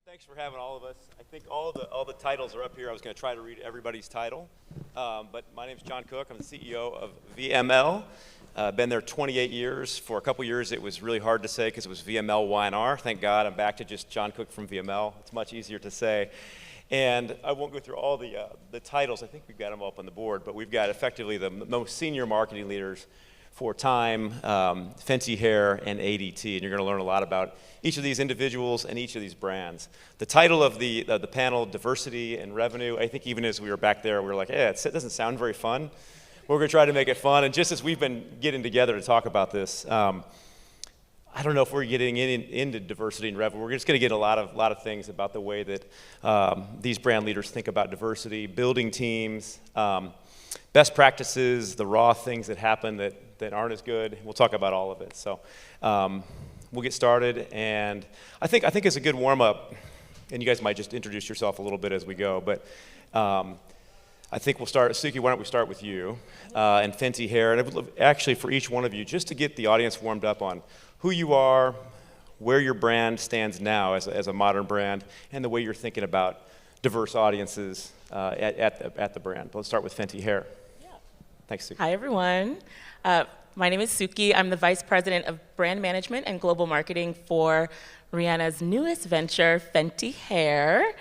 Thanks for having all of us. I think all the titles are up here. I was going to try to read everybody's title, but my name is John Cook. I'm the CEO of VML. Been there 28 years. For a couple years, it was really hard to say because it was VML Y&R. Thank God I'm back to just John Cook from VML. It's much easier to say. And I won't go through all the titles. I think we've got them up on the board, but we've got effectively the most senior marketing leaders for Time, Fenty Hair, and ADT. And you're going to learn a lot about each of these individuals and each of these brands. The title of the panel, Diversity and Revenue, I think even as we were back there, we were like, it doesn't sound very fun. We're going to try to make it fun. And just as we've been getting together to talk about this, I don't know if we're getting into diversity and revenue. We're just going to get a lot of things about the way that these brand leaders think about diversity, building teams, best practices, the raw things that happen that aren't as good. We'll talk about all of it. So we'll get started. And I think it's a good warm-up, and you guys might just introduce yourself a little bit as we go. But I think we'll start. Suki, why don't we start with you and Fenty Hair. And I would love, actually, for each one of you, just to get the audience warmed up on who you are, where your brand stands now as a modern brand, and the way you're thinking about diverse audiences at the brand. Let's start with Fenty Hair. Yeah. Thanks, Suki. Hi, everyone. My name is Suki. I'm the Vice President of Brand Management and Global Marketing for Rihanna's newest venture, Fenty Hair.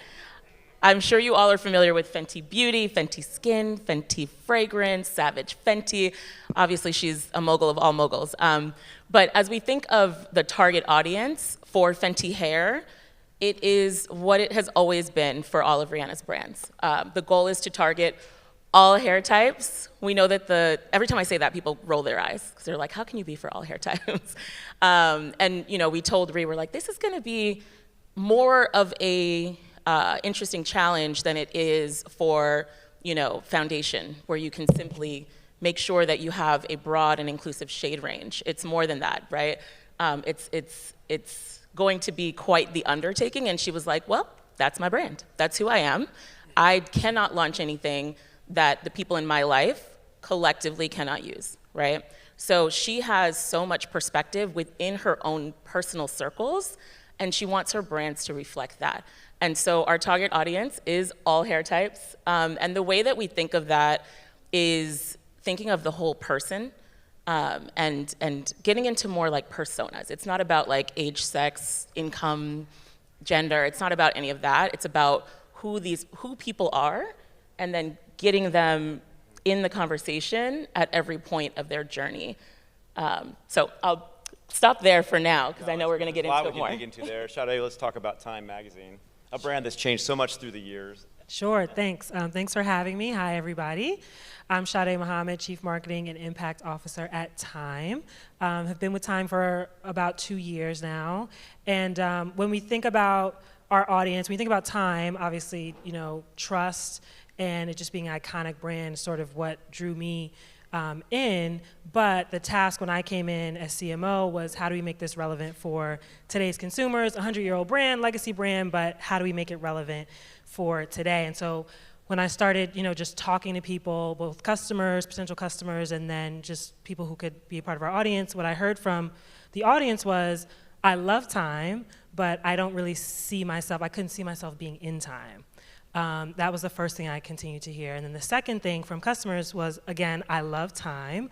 I'm sure you all are familiar with Fenty Beauty, Fenty Skin, Fenty Fragrance, Savage Fenty. Obviously, she's a mogul of all moguls. But as we think of the target audience for Fenty Hair, it is what it has always been for all of Rihanna's brands. The goal is to target all hair types. We know that every time I say that, people roll their eyes because they're like, how can you be for all hair types? And we told Ree, we're like, this is gonna be more of a interesting challenge than it is for, foundation, where you can simply make sure that you have a broad and inclusive shade range. It's more than that, right? It's going to be quite the undertaking. And she was like, well, that's my brand. That's who I am. I cannot launch anything that the people in my life collectively cannot use, right? So she has so much perspective within her own personal circles, and she wants her brands to reflect that. And so our target audience is all hair types. And the way that we think of that is thinking of the whole person and getting into more like personas. It's not about like age, sex, income, gender. It's not about any of that. It's about who people are, and then getting them in the conversation at every point of their journey. So I'll stop there for now, because I know we're going to get into it more. A lot we can dig into there. Sade, let's talk about Time Magazine, a brand that's changed so much through the years. Sure, thanks. Thanks for having me. Hi, everybody. I'm Sade Mohammed, Chief Marketing and Impact Officer at Time. Have been with Time for about 2 years now. And when we think about our audience, when we think about Time, obviously, trust and it just being an iconic brand is sort of what drew me in. But the task when I came in as CMO was, how do we make this relevant for today's consumers? 100-year-old brand, legacy brand, but how do we make it relevant for today? And so when I started, just talking to people, both customers, potential customers, and then just people who could be a part of our audience, what I heard from the audience was, I love Time, but I don't really I couldn't see myself being in Time. That was the first thing I continued to hear. And then the second thing from customers was, again, I love Time,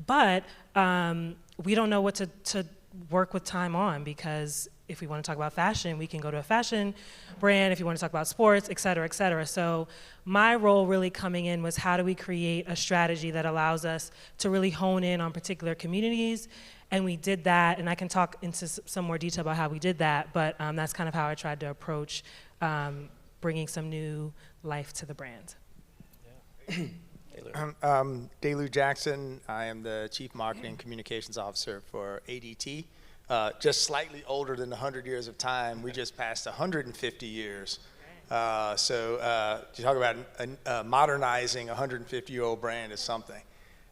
but we don't know what to work with Time on, because if we want to talk about fashion, we can go to a fashion brand. If you want to talk about sports, et cetera, et cetera. So my role really coming in was, how do we create a strategy that allows us to really hone in on particular communities? And we did that, and I can talk into some more detail about how we did that, but that's kind of how I tried to approach bringing some new life to the brand. Yeah. DeLu Jackson. I am the Chief Marketing Communications Officer for ADT. Just slightly older than 100 years of Time. We just passed 150 years. So to talk about modernizing a 150-year-old brand is something.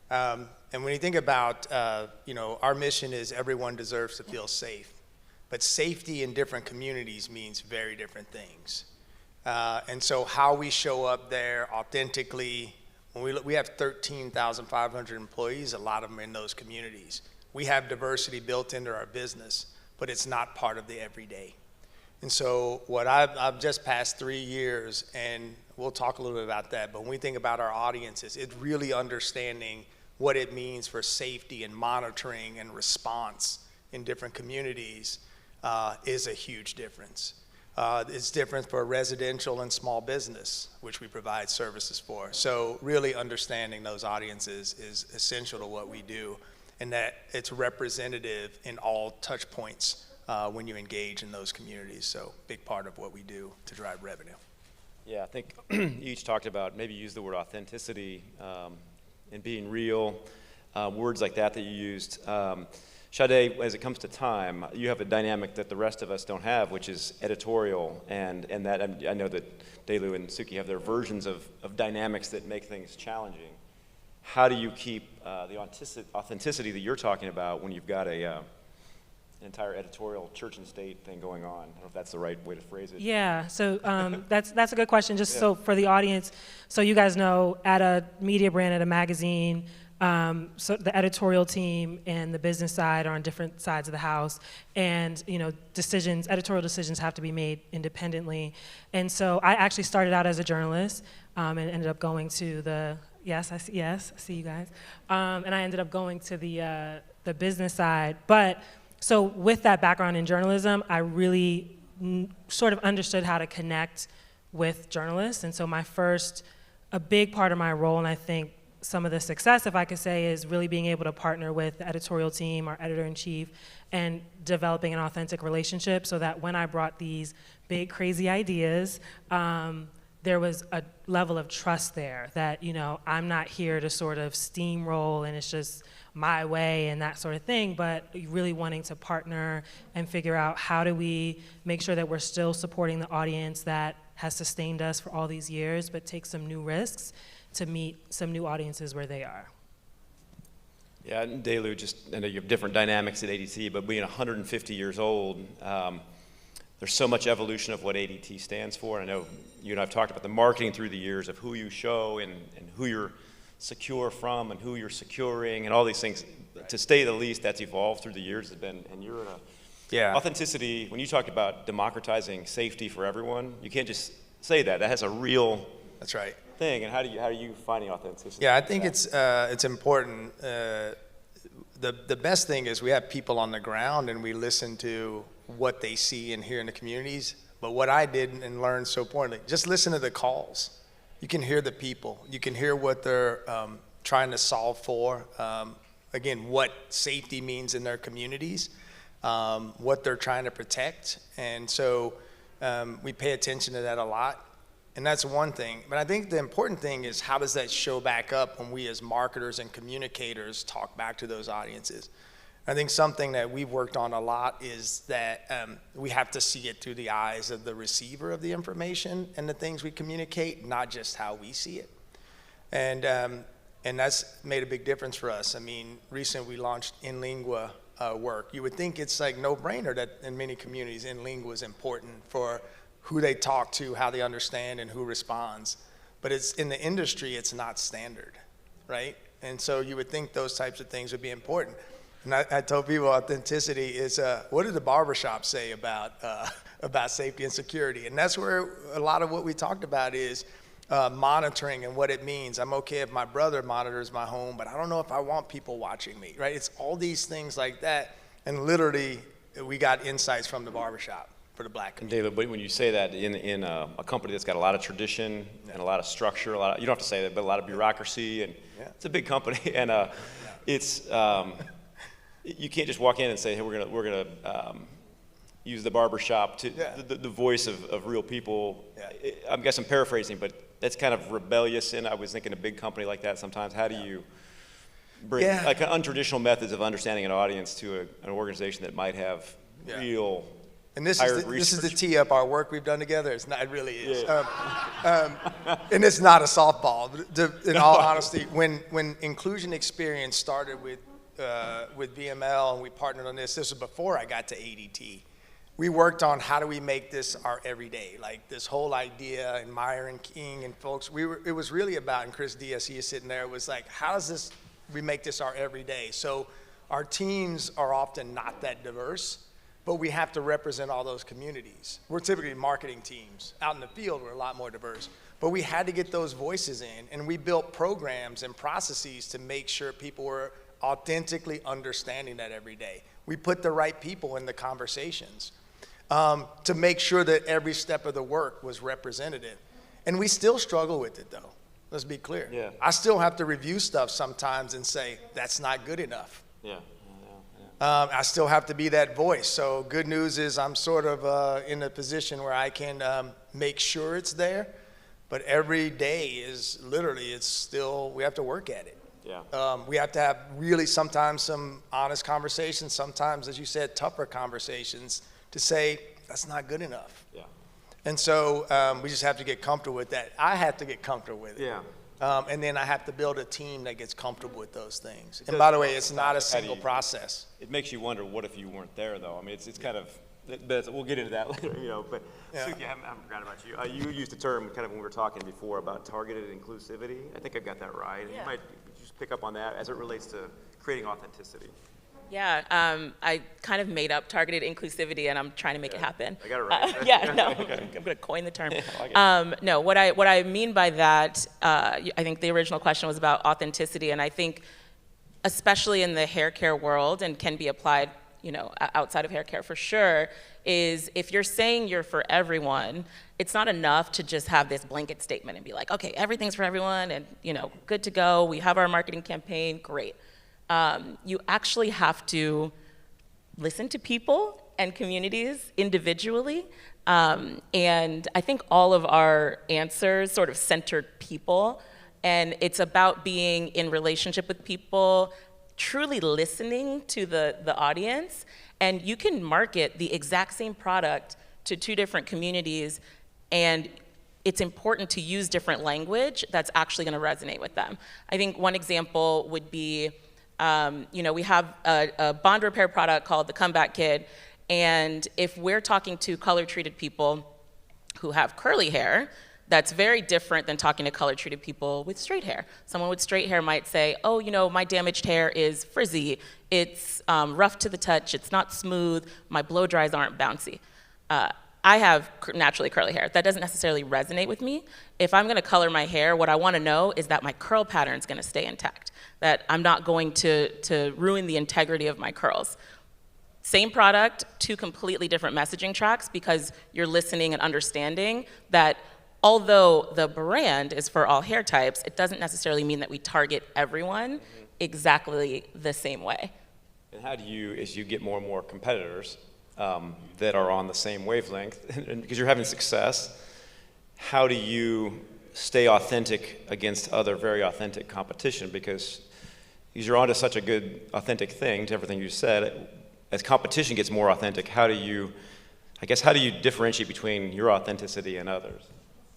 And when you think about, our mission is everyone deserves to feel safe. But safety in different communities means very different things. And so how we show up there authentically, when we have 13,500 employees, a lot of them in those communities. We have diversity built into our business, but it's not part of the everyday. And so I've just passed 3 years, and we'll talk a little bit about that, but when we think about our audiences, it's really understanding what it means for safety and monitoring and response in different communities is a huge difference. It's different for residential and small business, which we provide services for. So really understanding those audiences is essential to what we do, and that it's representative in all touch points when you engage in those communities. So big part of what we do to drive revenue. Yeah, I think you each talked about, maybe use the word authenticity and being real, words like that you used. Sade, as it comes to time, you have a dynamic that the rest of us don't have, which is editorial, and that I know that DeLu and Suki have their versions of dynamics that make things challenging. How do you keep the authenticity that you're talking about when you've got an entire editorial church and state thing going on? I don't know if that's the right way to phrase it. Yeah, so that's a good question. Just so for the audience, so you guys know, at a media brand, at a magazine, so the editorial team and the business side are on different sides of the house, and editorial decisions have to be made independently. And so I actually started out as a journalist and ended up going to the I see you guys, and I ended up going to the business side. But so with that background in journalism, I really sort of understood how to connect with journalists, and so a big part of my role, and I think some of the success, if I could say, is really being able to partner with the editorial team, our editor-in-chief, and developing an authentic relationship so that when I brought these big, crazy ideas, there was a level of trust there that, I'm not here to sort of steamroll and it's just my way and that sort of thing, but really wanting to partner and figure out how do we make sure that we're still supporting the audience that has sustained us for all these years, but take some new risks to meet some new audiences where they are. Yeah, and DeLu, I know you have different dynamics at ADT, but being 150 years old, there's so much evolution of what ADT stands for. And I know you and I have talked about the marketing through the years of who you show and who you're secure from and who you're securing and all these things. Right. To say the least, that's evolved through the years. And you're authenticity, when you talk about democratizing safety for everyone, you can't just say that. That has a real That's right. thing. And how are you finding authenticity? Yeah, I think it's important. The best thing is we have people on the ground and we listen to what they see and hear in the communities. But what I did and learned so importantly, just listen to the calls. You can hear the people. You can hear what they're trying to solve for. Again, what safety means in their communities, what they're trying to protect. And so we pay attention to that a lot. And that's one thing. But I think the important thing is how does that show back up when we as marketers and communicators talk back to those audiences? I think something that we've worked on a lot is that we have to see it through the eyes of the receiver of the information and the things we communicate, not just how we see it. And that's made a big difference for us. I mean, recently we launched In Lingua work. You would think it's like no-brainer that in many communities In Lingua is important for who they talk to, how they understand, and who responds. But it's in the industry, it's not standard, right? And so you would think those types of things would be important. And I told people authenticity is, what did the barbershop say about safety and security? And that's where a lot of what we talked about is monitoring and what it means. I'm okay if my brother monitors my home, but I don't know if I want people watching me, right? It's all these things like that. And literally, we got insights from the barbershop for the Black community. And David, when you say that in a company that's got a lot of tradition and a lot of structure, you don't have to say that, but a lot of bureaucracy, and it's a big company, and it's you can't just walk in and say, hey, we're gonna use the barbershop to the voice of real people. Yeah. I guess I'm paraphrasing, but that's kind of rebellious, and I was thinking a big company like that sometimes. How do you bring like untraditional methods of understanding an audience to an organization that might have real? And this is the tee up our work we've done together. It's not, it really is. Yeah. And it's not a softball. In all honesty, when Inclusion Experience started with VML and we partnered on this was before I got to ADT. We worked on how do we make this our everyday, like this whole idea, and Meyer and King and folks, it was really about, and Chris Diaz, he is sitting there, was like, how does we make this our everyday? So our teams are often not that diverse. but we have to represent all those communities. We're typically marketing teams. Out in the field, we're a lot more diverse. But we had to get those voices in, and we built programs and processes to make sure people were authentically understanding that every day. We put the right people in the conversations to make sure that every step of the work was representative. And we still struggle with it, though. Let's be clear. Yeah. I still have to review stuff sometimes and say, that's not good enough. Yeah. I still have to be that voice. So good news is I'm sort of in a position where I can make sure it's there. But every day is literally, it's still, we have to work at it. Yeah. We have to have really sometimes some honest conversations, sometimes, as you said, tougher conversations to say, that's not good enough. Yeah. And so we just have to get comfortable with that. I have to get comfortable with it. Yeah. And then I have to build a team that gets comfortable with those things. And by the way, it's not a single process. It makes you wonder, what if you weren't there, though? I mean, it's kind of, but we'll get into that later, you know. But Yeah. Suki, I haven't forgotten about you. You used a term kind of when we were talking before about targeted inclusivity. I think I got that right. Yeah. You might just pick up on that as it relates to creating authenticity. Yeah, I kind of made up targeted inclusivity, and I'm trying to make it happen. I got it right. Yeah, no, I'm going to coin the term. No, what I mean by that, I think the original question was about authenticity, and I think especially in the hair care world, and can be applied, you know, outside of hair care for sure, is if you're saying you're for everyone, it's not enough to just have this blanket statement and be like, okay, everything's for everyone, and, you know, good to go, we have our marketing campaign, great. You actually have to listen to people and communities individually. And I think all of our answers sort of centered people. And it's about being in relationship with people, truly listening to the audience. And you can market the exact same product to two different communities, and it's important to use different language that's actually going to resonate with them. I think one example would be, you know, we have a bond repair product called the Comeback Kid, and if we're talking to color-treated people who have curly hair, that's very different than talking to color-treated people with straight hair. Someone with straight hair might say, oh, you know, my damaged hair is frizzy, it's rough to the touch, it's not smooth, my blow dries aren't bouncy. I have naturally curly hair. That doesn't necessarily resonate with me. If I'm gonna color my hair, what I wanna know is that my curl pattern's gonna stay intact, that I'm not going to ruin the integrity of my curls. Same product, two completely different messaging tracks, because you're listening and understanding that although the brand is for all hair types, it doesn't necessarily mean that we target everyone exactly the same way. And how do you, as you get more and more competitors that are on the same wavelength, and because you're having success, how do you stay authentic against other very authentic competition? Because you're onto such a good, authentic thing to everything you said. As competition gets more authentic, how do you differentiate between your authenticity and others?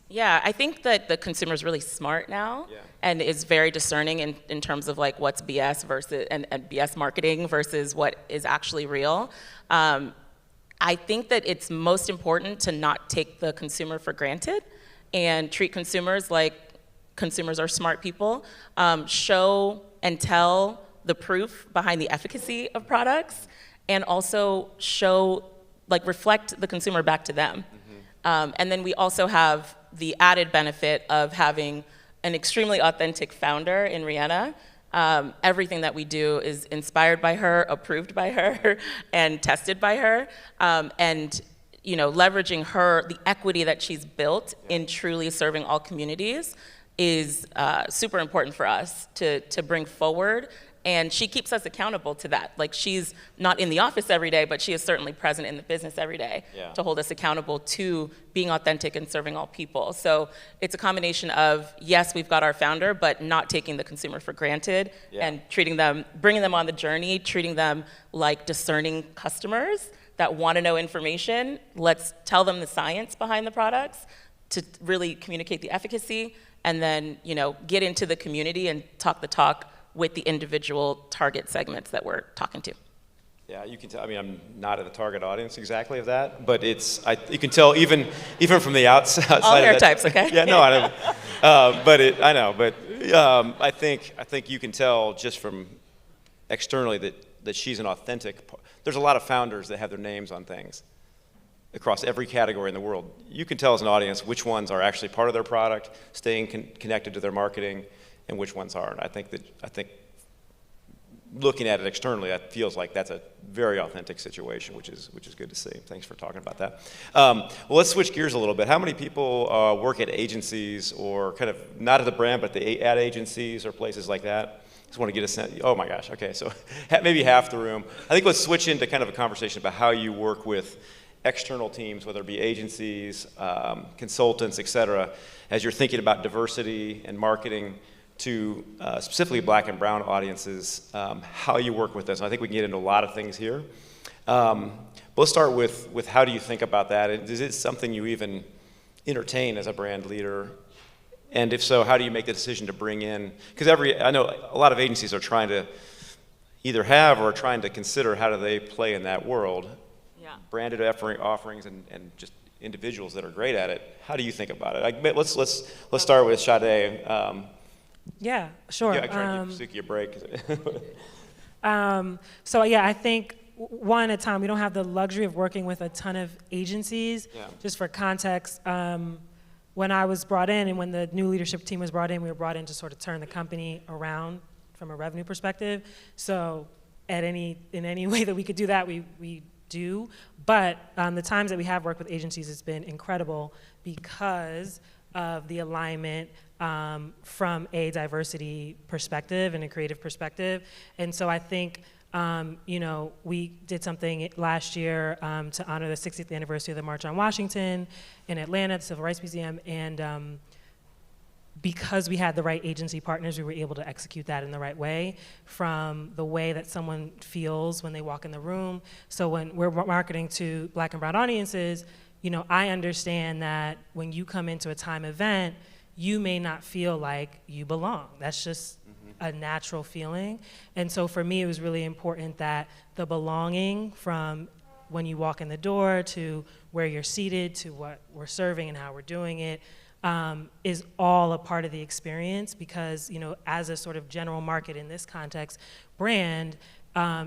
Yeah, I think that the consumer is really smart now, and is very discerning in terms of like what's BS versus and BS marketing versus what is actually real. I think that it's most important to not take the consumer for granted and treat consumers like consumers are smart people. Show and tell the proof behind the efficacy of products, and also show, like, reflect the consumer back to them. And then we also have the added benefit of having an extremely authentic founder in Rihanna. Everything that we do is inspired by her, approved by her, and tested by her. And you know, leveraging her, the equity that she's built in truly serving all communities is super important for us to bring forward. And she keeps us accountable to that. Like, she's not in the office every day, but she is certainly present in the business every day to hold us accountable to being authentic and serving all people. So it's a combination of, yes, we've got our founder, but not taking the consumer for granted and treating them, bringing them on the journey, treating them like discerning customers that want to know information. Let's tell them the science behind the products to really communicate the efficacy, and then, you know, get into the community and talk the talk with the individual target segments that we're talking to. Yeah, you can tell. I mean, I'm not at the target audience exactly of that, but it's. You can tell even from the outside. All hair types, okay? Yeah, no, I know. I know, but I think you can tell just from externally that that she's an authentic, there's a lot of founders that have their names on things across every category in the world. You can tell as an audience which ones are actually part of their product, staying connected to their marketing, and which ones aren't. I think looking at it externally, that feels like that's a very authentic situation, which is good to see. Thanks for talking about that. Well, let's switch gears a little bit. How many people work at agencies, or kind of not at the brand, but the ad agencies or places like that? Just want to get a sense. Oh my gosh. Okay, so maybe half the room. I think let's switch into kind of a conversation about how you work with external teams, whether it be agencies, consultants, et cetera, as you're thinking about diversity and marketing to specifically black and brown audiences, how you work with this. And I think we can get into a lot of things here. But let's start with how do you think about that? Is it something you even entertain as a brand leader? And if so, how do you make the decision to bring in, because I know a lot of agencies are trying to either have or are trying to consider how do they play in that world. Yeah. Branded offerings and just individuals that are great at it. How do you think about it? Let's start with Sade. Yeah, sure. Yeah, I try to give Suki a break. So yeah, I think one at a time, we don't have the luxury of working with a ton of agencies. Yeah. Just for context, when I was brought in and when the new leadership team was brought in, we were brought in to sort of turn the company around from a revenue perspective. So in any way that we could do that, we do. But the times that we have worked with agencies, it's been incredible because of the alignment from a diversity perspective and a creative perspective. And so I think, we did something last year to honor the 60th anniversary of the March on Washington in Atlanta, the Civil Rights Museum, and because we had the right agency partners, we were able to execute that in the right way, from the way that someone feels when they walk in the room. So when we're marketing to black and brown audiences, I understand that when you come into a Time event, you may not feel like you belong. That's just a natural feeling. And so for me, it was really important that the belonging, from when you walk in the door to where you're seated to what we're serving and how we're doing it, is all a part of the experience, because as a sort of general market in this context, brand,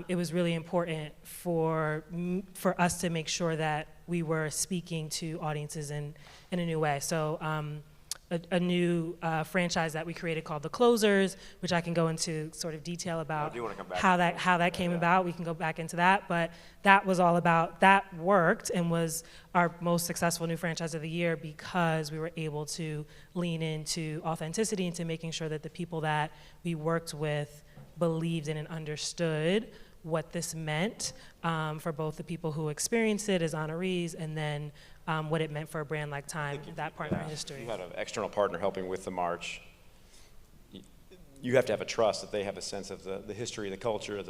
it was really important for us to make sure that we were speaking to audiences in a new way. So a new franchise that we created called The Closers, which I can go into sort of detail about how that came about. We can go back into that, but that was all about, that worked and was our most successful new franchise of the year because we were able to lean into authenticity, into making sure that the people that we worked with believed in and understood what this meant for both the people who experienced it as honorees, and then what it meant for a brand like Time, that partner history. You had an external partner helping with the march. You have to have a trust that they have a sense of the history, the culture,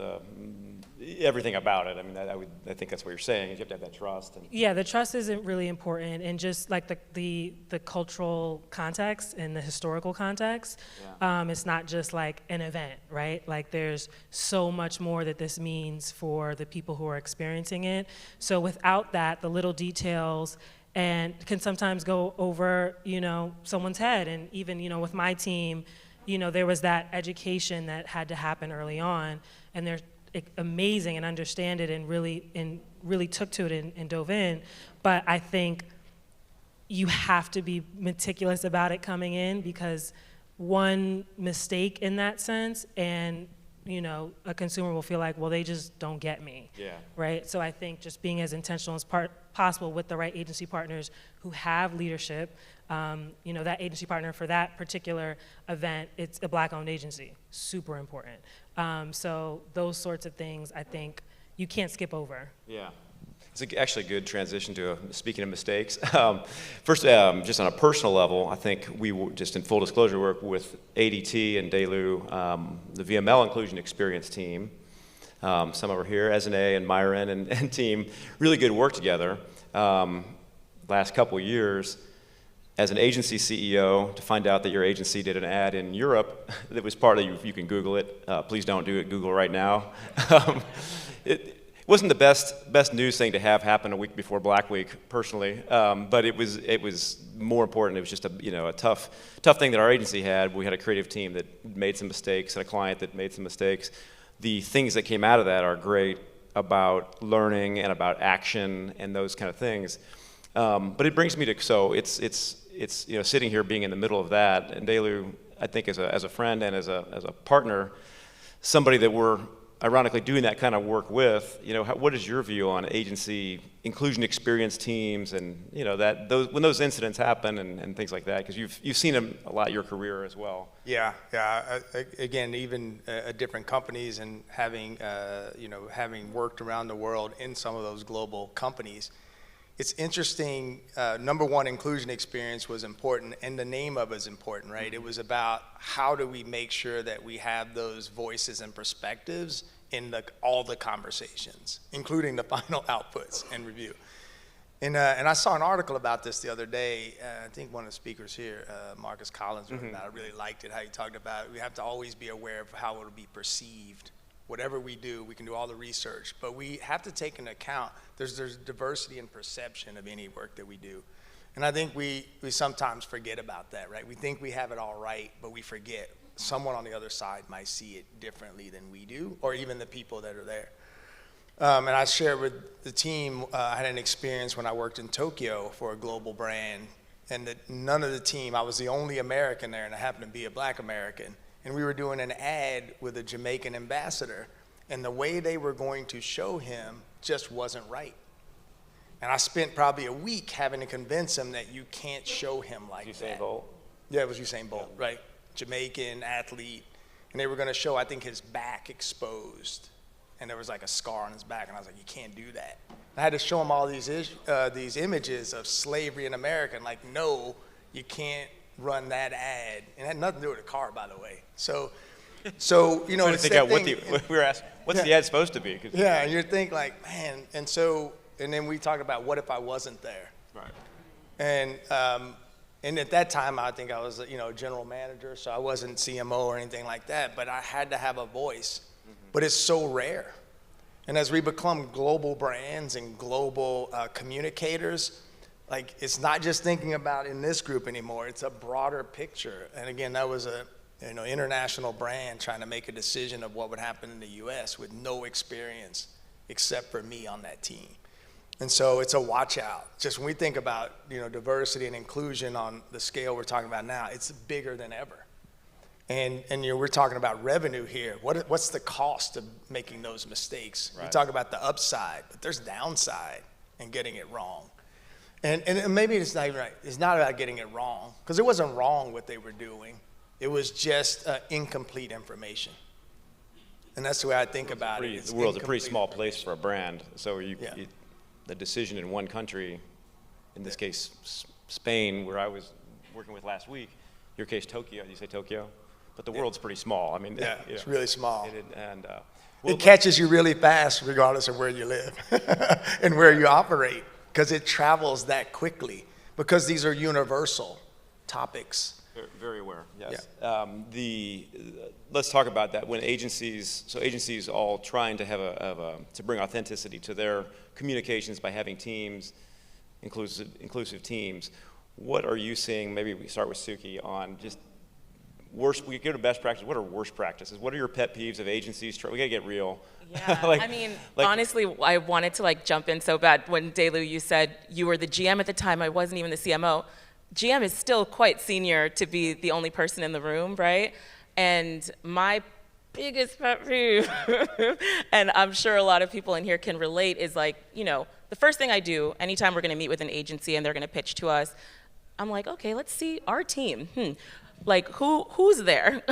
everything about it. I mean, I think that's what you're saying, is you have to have that trust. Yeah, the trust is really important, and just like the cultural context and the historical context. Yeah. It's not just like an event, right? Like there's so much more that this means for the people who are experiencing it. So without that, the little details and can sometimes go over, someone's head. And even, with my team, there was that education that had to happen early on, and they're amazing and understand it and really took to it and dove in. But I think you have to be meticulous about it coming in, because one mistake in that sense and a consumer will feel like, well, they just don't get me. Yeah. Right? So I think just being as intentional as possible with the right agency partners who have leadership. That agency partner for that particular event, it's a black-owned agency, super important. So those sorts of things, I think, you can't skip over. Yeah. It's actually a good transition to speaking of mistakes. First, just on a personal level, I think we just in full disclosure work with ADT and DeLu, the VML Inclusion Experience team. Some over here, Esne and Myron and team, really good work together. Last couple years, as an agency CEO, to find out that your agency did an ad in Europe that was part of, you can Google it. Please don't do it, Google right now. It wasn't the best news thing to have happen a week before Blackweek, personally, but it was more important. It was just a tough thing that our agency had. We had a creative team that made some mistakes, and a client that made some mistakes. the things that came out of that are great about learning and about action and those kind of things. But it brings me to, so it's you know, sitting here being in the middle of that, and DeLu, I think as a friend and as a partner, somebody that we're ironically doing that kind of work with, you know, what is your view on agency inclusion experience teams, and you know, that when those incidents happen and things like that, because you've seen them a lot in your career as well. Yeah. Again, even at different companies, and having you know, having worked around the world in some of those global companies, it's interesting. Number one, inclusion experience was important, and the name of it is important, right? Mm-hmm. It was about how do we make sure that we have those voices and perspectives in all the conversations, including the final outputs and review. And I saw an article about this the other day. I think one of the speakers here, Marcus Collins, wrote about it. I really liked it, how he talked about it. We have to always be aware of how it will be perceived. Whatever we do, we can do all the research, but we have to take into account there's diversity in perception of any work that we do. And I think we sometimes forget about that, right? We think we have it all right, but we forget someone on the other side might see it differently than we do, or even the people that are there. And I shared with the team, I had an experience when I worked in Tokyo for a global brand, and that none of the team, I was the only American there, and I happened to be a Black American. And we were doing an ad with a Jamaican ambassador, and the way they were going to show him just wasn't right. And I spent probably a week having to convince him that you can't show him like that. Usain Bolt? Yeah, it was Usain Bolt, right? Jamaican athlete. And they were going to show, I think, his back exposed. And there was like a scar on his back. And I was like, you can't do that. I had to show him all these images of slavery in America. And like, no, you can't run that ad. And it had nothing to do with a car, by the way. So you know, trying to think out what we were asking, what's the ad supposed to be? Yeah, and you're thinking like, man, and then we talked about what if I wasn't there? Right. And at that time, I think I was, you know, general manager, so I wasn't CMO or anything like that, but I had to have a voice. Mm-hmm. But it's so rare. And as we become global brands and global communicators, like, it's not just thinking about in this group anymore, it's a broader picture. And again, that was a, you know, international brand trying to make a decision of what would happen in the US with no experience except for me on that team. And so it's a watch out. Just when we think about, you know, diversity and inclusion on the scale we're talking about now, it's bigger than ever. And you know, we're talking about revenue here. What's the cost of making those mistakes? Right. We talk about the upside, but there's downside in getting it wrong. And maybe it's not even right. It's not about getting it wrong, because it wasn't wrong what they were doing. It was just incomplete information. And that's the way I think about it. The world's a pretty small place for a brand. So the decision in one country, in this case Spain, where I was working with last week, your case Tokyo, you say Tokyo? But the world's pretty small. I mean, it's really small. It catches you really fast regardless of where you live and where you operate, because it travels that quickly, because these are universal topics. Very aware, yes. Yeah. Let's talk about that. When agencies all trying to to bring authenticity to their communications by having teams, inclusive teams. What are you seeing? Maybe we start with Suki on just worst. We go to best practice. What are worst practices? What are your pet peeves of agencies? We gotta get real. Yeah, honestly, I wanted to jump in so bad when DeLu, you said you were the GM at the time. I wasn't even the CMO. GM is still quite senior to be the only person in the room, right? And my biggest pet peeve, and I'm sure a lot of people in here can relate, is the first thing I do anytime we're gonna meet with an agency and they're gonna pitch to us, I'm like, okay, let's see our team. Who's there?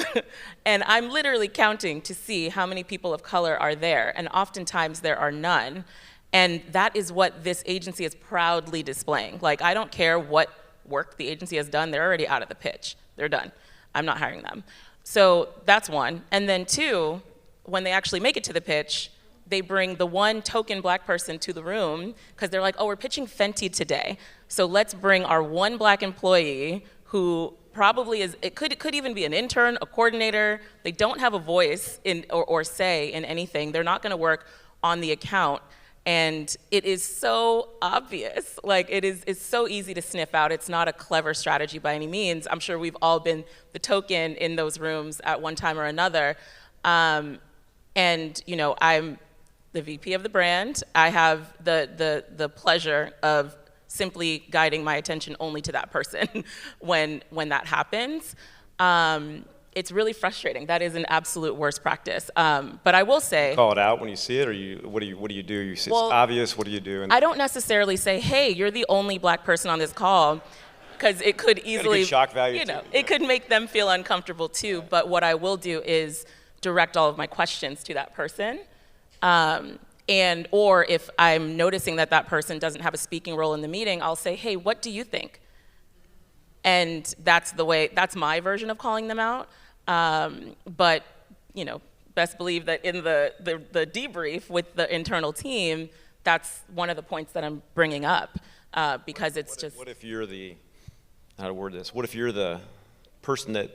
And I'm literally counting to see how many people of color are there, and oftentimes there are none. And that is what this agency is proudly displaying. I don't care what work the agency has done, they're already out of the pitch. They're done. I'm not hiring them. So that's one. And then two, when they actually make it to the pitch, they bring the one token black person to the room because they're like, oh, we're pitching Fenty today. So let's bring our one black employee who probably is, it could even be an intern, a coordinator. They don't have a voice in or say in anything. They're not gonna work on the account. And it is so obvious. It's so easy to sniff out. It's not a clever strategy by any means. I'm sure we've all been the token in those rooms at one time or another. And I'm the VP of the brand. I have the pleasure of simply guiding my attention only to that person when that happens. It's really frustrating. That is an absolute worst practice. But I will say, Call it out when you see it, or what do you do? It's obvious. What do you do? I don't necessarily say, "Hey, you're the only black person on this call," because it could easily, good shock value it could make them feel uncomfortable too. But what I will do is direct all of my questions to that person. Or if I'm noticing that that person doesn't have a speaking role in the meeting, I'll say, "Hey, what do you think?" And that's my version of calling them out. But best believe that in the debrief with the internal team, that's one of the points that I'm bringing up, because What if you're how to word this? What if you're the person that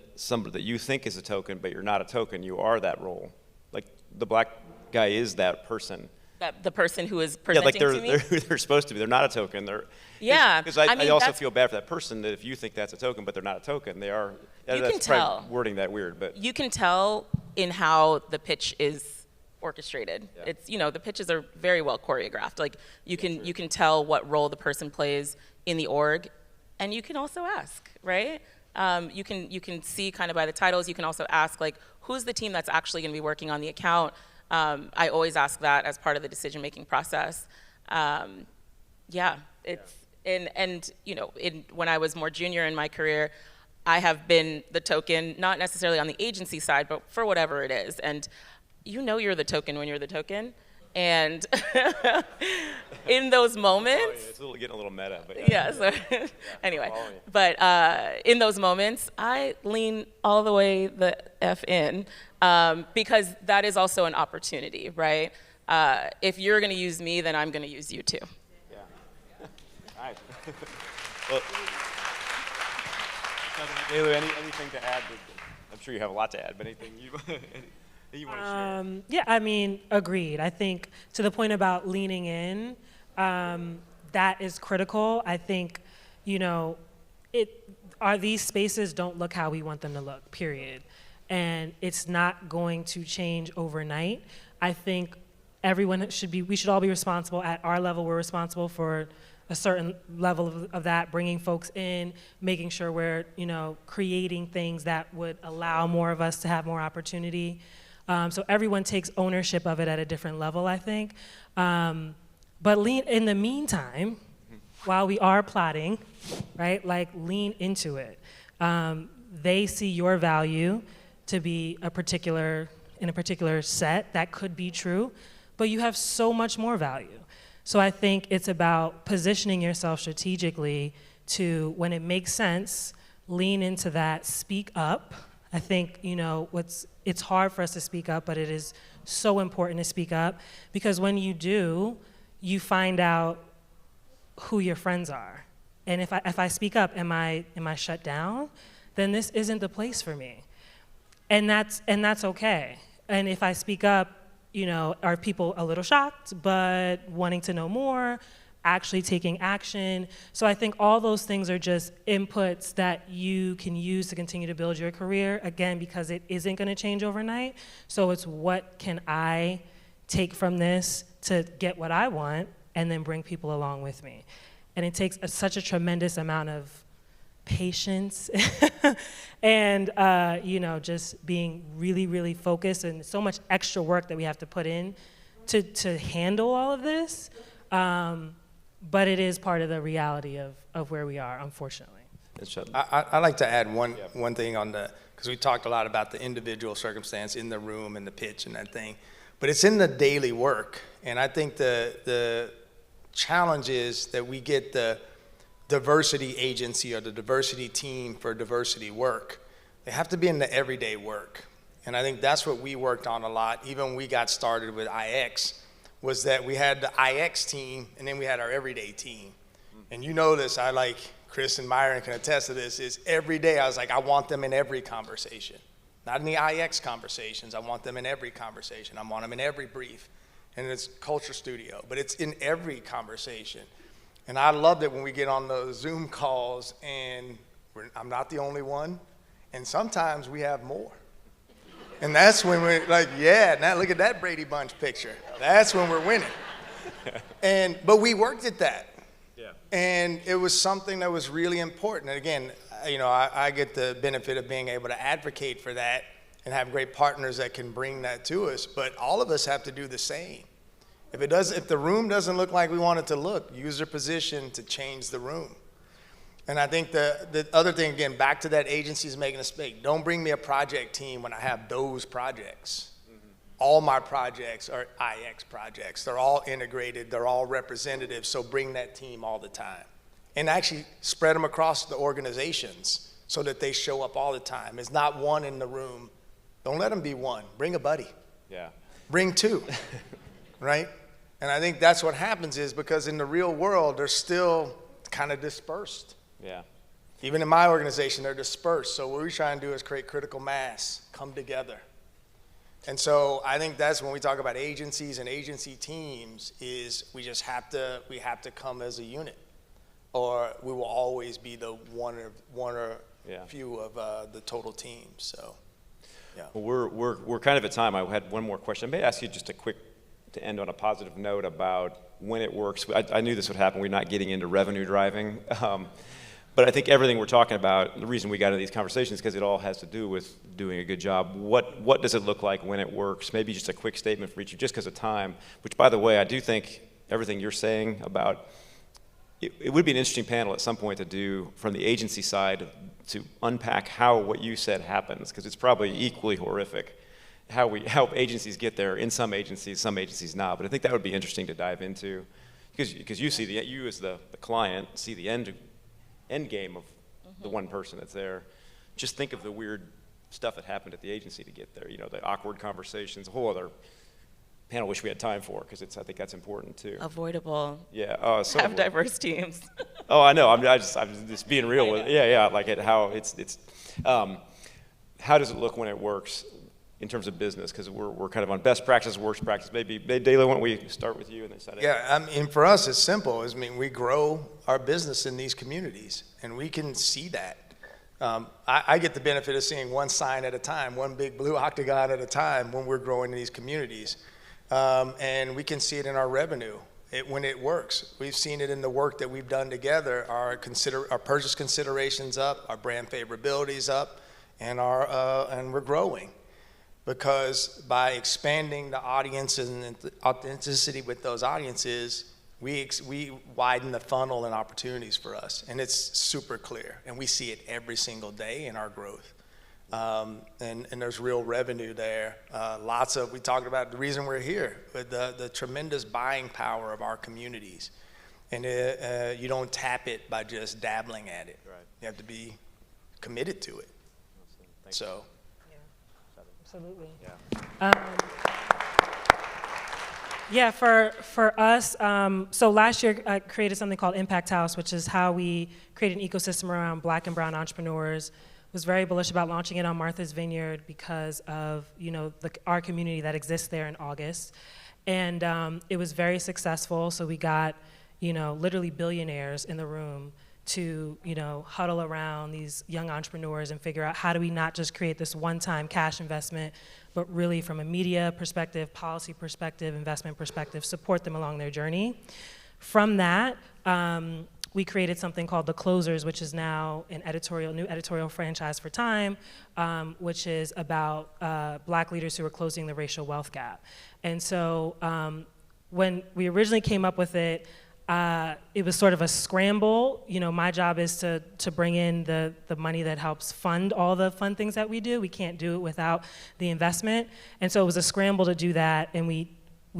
you think is a token, but you're not a token? You are that role. Like the black guy is that person. That the person who is presenting to me? They're who they're supposed to be. They're not a token. Because I also feel bad for that person that if you think that's a token, but they're not a token, they are. You can tell. Wording that weird, but you can tell in how the pitch is orchestrated. Yeah. It's the pitches are very well choreographed. Like you can tell what role the person plays in the org, and you can also ask, right? You can see kind of by the titles. You can also ask like, who's the team that's actually going to be working on the account? I always ask that as part of the decision-making process. When I was more junior in my career, I have been the token, not necessarily on the agency side, but for whatever it is. And you're the token when you're the token. And in those moments, it's getting a little meta, but anyway, but in those moments, I lean all the way the F in, because that is also an opportunity, right? If you're going to use me, then I'm going to use you too. Yeah. Nice. Well, DeLu, anything to add? I'm sure you have a lot to add, but anything you want to share? Agreed. I think to the point about leaning in, that is critical. I think, these spaces don't look how we want them to look, period. And it's not going to change overnight. I think we should all be responsible. At our level, we're responsible for a certain level of that, bringing folks in, making sure we're, creating things that would allow more of us to have more opportunity. So everyone takes ownership of it at a different level, I think. But in the meantime, while we are plotting, right, lean into it. They see your value to be in a particular set. That could be true, but you have so much more value. So I think it's about positioning yourself strategically to, when it makes sense, lean into that, speak up. I think, it's hard for us to speak up, but it is so important to speak up, because when you do, you find out who your friends are. And if I speak up, am I shut down? Then this isn't the place for me. And that's okay. And if I speak up, are people a little shocked, but wanting to know more, actually taking action? So I think all those things are just inputs that you can use to continue to build your career, again, because it isn't going to change overnight. So it's, what can I take from this to get what I want, and then bring people along with me? And it takes such a tremendous amount of patience and just being really, really focused, and so much extra work that we have to put in to handle all of this. But it is part of the reality of where we are, unfortunately. I'd like to add one thing because we talked a lot about the individual circumstance in the room and the pitch and that thing, but it's in the daily work. And I think the challenge is that we get the diversity agency or the diversity team for diversity work. They have to be in the everyday work. And I think that's what we worked on a lot, even when we got started with IX, was that we had the IX team, and then we had our everyday team. And this, Chris and Myron can attest to this, is every day I was like, I want them in every conversation. Not in the IX conversations, I want them in every conversation. I want them in every brief. And it's Culture Studio, but it's in every conversation. And I loved it when we get on those Zoom calls, and I'm not the only one, and sometimes we have more. And that's when we're like, yeah, now look at that Brady Bunch picture. That's when we're winning. But we worked at that. Yeah. And it was something that was really important. And again, I get the benefit of being able to advocate for that and have great partners that can bring that to us. But all of us have to do the same. If the room doesn't look like we want it to look, use your position to change the room. And I think the other thing, again, back to that agency's making a mistake. Don't bring me a project team when I have those projects. Mm-hmm. All my projects are IX projects. They're all integrated. They're all representative. So bring that team all the time. And actually spread them across the organizations so that they show up all the time. It's not one in the room. Don't let them be one. Bring a buddy. Yeah. Bring two, right? And I think that's what happens is because in the real world, they're still kind of dispersed. Yeah. Even in my organization, they're dispersed. So what we try and do is create critical mass, come together. And so I think that's when we talk about agencies and agency teams is we have to come as a unit, or we will always be the one or few of the total team. So, yeah. Well, we're kind of at time. I had one more question. I may ask you just to end on a positive note about when it works. I knew this would happen. We're not getting into revenue driving. But I think everything we're talking about, the reason we got into these conversations is because it all has to do with doing a good job. What does it look like when it works? Maybe just a quick statement for each of you, just because of time, which, by the way, I do think everything you're saying about, it would be an interesting panel at some point to do from the agency side to unpack how what you said happens, because it's probably equally horrific how agencies get there. In some agencies not. But I think that would be interesting to dive into, because you see you as the client see the end game of the one person that's there. Just think of the weird stuff that happened at the agency to get there. The awkward conversations, a whole other panel wish we had time for, because I think that's important too. Avoidable. Yeah. So have diverse teams. Oh, I know. I'm just being real with it. Yeah. Like how how does it look when it works in terms of business? Because we're kind of on best practice, worst practice. Maybe DeLu, why don't we start with you and then Sade? Yeah, I mean, for us, it's simple. We grow our business in these communities, and we can see that. I get the benefit of seeing one sign at a time, one big blue octagon at a time when we're growing in these communities. And we can see it in our revenue when it works. We've seen it in the work that we've done together. Our purchase considerations up, our brand favorability's up, and we're growing. Because by expanding the audience and the authenticity with those audiences, we widen the funnel and opportunities for us. And it's super clear. And we see it every single day in our growth. And there's real revenue there. We talked about the reason we're here, with the tremendous buying power of our communities. And you don't tap it by just dabbling at it. Right. You have to be committed to it. So. Absolutely. Yeah. For us, so last year I created something called Impact House, which is how we create an ecosystem around Black and brown entrepreneurs. Was very bullish about launching it on Martha's Vineyard because of our community that exists there in August, and it was very successful. So we got literally billionaires in the room to huddle around these young entrepreneurs and figure out how do we not just create this one-time cash investment, but really from a media perspective, policy perspective, investment perspective, support them along their journey. From that, we created something called The Closers, which is now an new editorial franchise for Time, which is about Black leaders who are closing the racial wealth gap. And so when we originally came up with it was sort of a scramble. My job is to bring in the money that helps fund all the fun things that we do. We can't do it without the investment. And so it was a scramble to do that, and we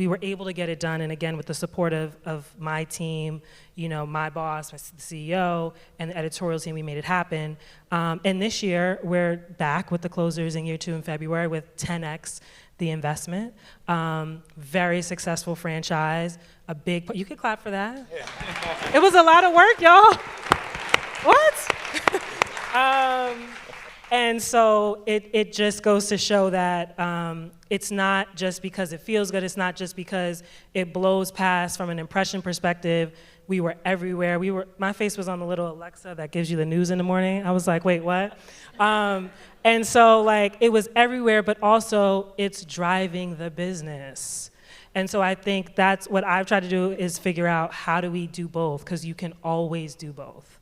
were able to get it done, and again, with the support of my team, my boss, the CEO, and the editorial team, we made it happen. And this year, we're back with The Closers in year 2 in February with 10x the investment. Very successful franchise. You could clap for that. Yeah. It was a lot of work, y'all. What? And so it just goes to show that it's not just because it feels good, it's not just because it blows past from an impression perspective. We were everywhere. My face was on the little Alexa that gives you the news in the morning. I was like, wait, what? And so like it was everywhere, but also it's driving the business. And so I think that's what I've tried to do is figure out how do we do both, because you can always do both.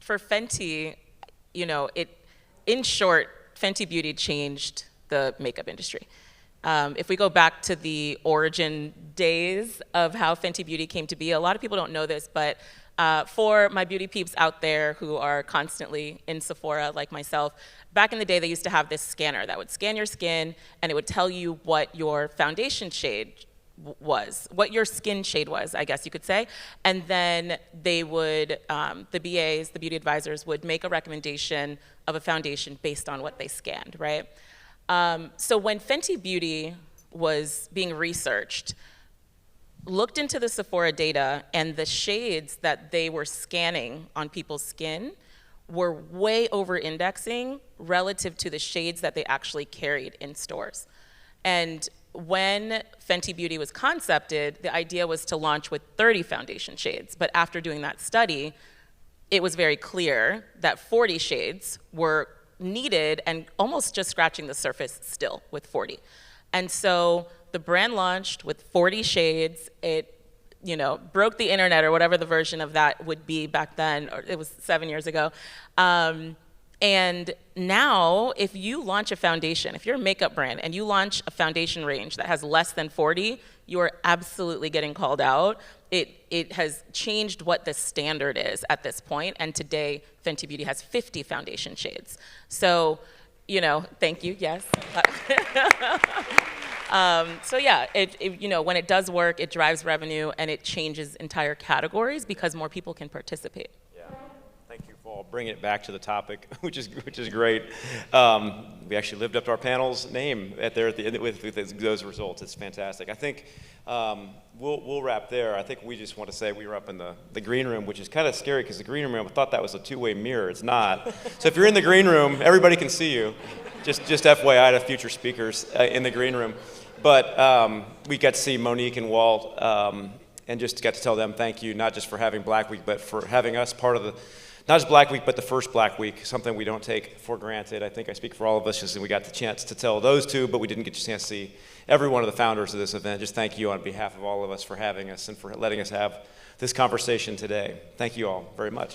For Fenty, in short, Fenty Beauty changed the makeup industry. If we go back to the origin days of how Fenty Beauty came to be, a lot of people don't know this, but for my beauty peeps out there who are constantly in Sephora, like myself, back in the day they used to have this scanner that would scan your skin and it would tell you what your foundation shade was, what your skin shade was, I guess you could say. And then they would, the BAs, the beauty advisors, would make a recommendation of a foundation based on what they scanned, right? So when Fenty Beauty was being researched, looked into the Sephora data, and the shades that they were scanning on people's skin were way over-indexing relative to the shades that they actually carried in stores. And when Fenty Beauty was concepted, the idea was to launch with 30 foundation shades. But after doing that study, it was very clear that 40 shades were needed and almost just scratching the surface still with 40. And so the brand launched with 40 shades. It broke the internet, or whatever the version of that would be back then, or it was 7 years ago. And now, if you launch a foundation, if you're a makeup brand and you launch a foundation range that has less than 40, you are absolutely getting called out. It has changed what the standard is at this point, and today, Fenty Beauty has 50 foundation shades. So, thank you, yes. So yeah, when it does work, it drives revenue and it changes entire categories because more people can participate. Thank you for bringing it back to the topic, which is great. We actually lived up to our panel's name at the end with those results. It's fantastic. I think we'll wrap there. I think we just want to say we were up in the green room, which is kind of scary because the green room, I thought that was a two-way mirror. It's not. So if you're in the green room, everybody can see you. Just FYI to future speakers in the green room. But we got to see Monique and Walt and just got to tell them thank you, not just for having Blackweek, but for having us part of not just Blackweek, but the first Blackweek, something we don't take for granted. I think I speak for all of us, just we got the chance to tell those two, but we didn't get a chance to see every one of the founders of this event. Just thank you on behalf of all of us for having us and for letting us have this conversation today. Thank you all very much.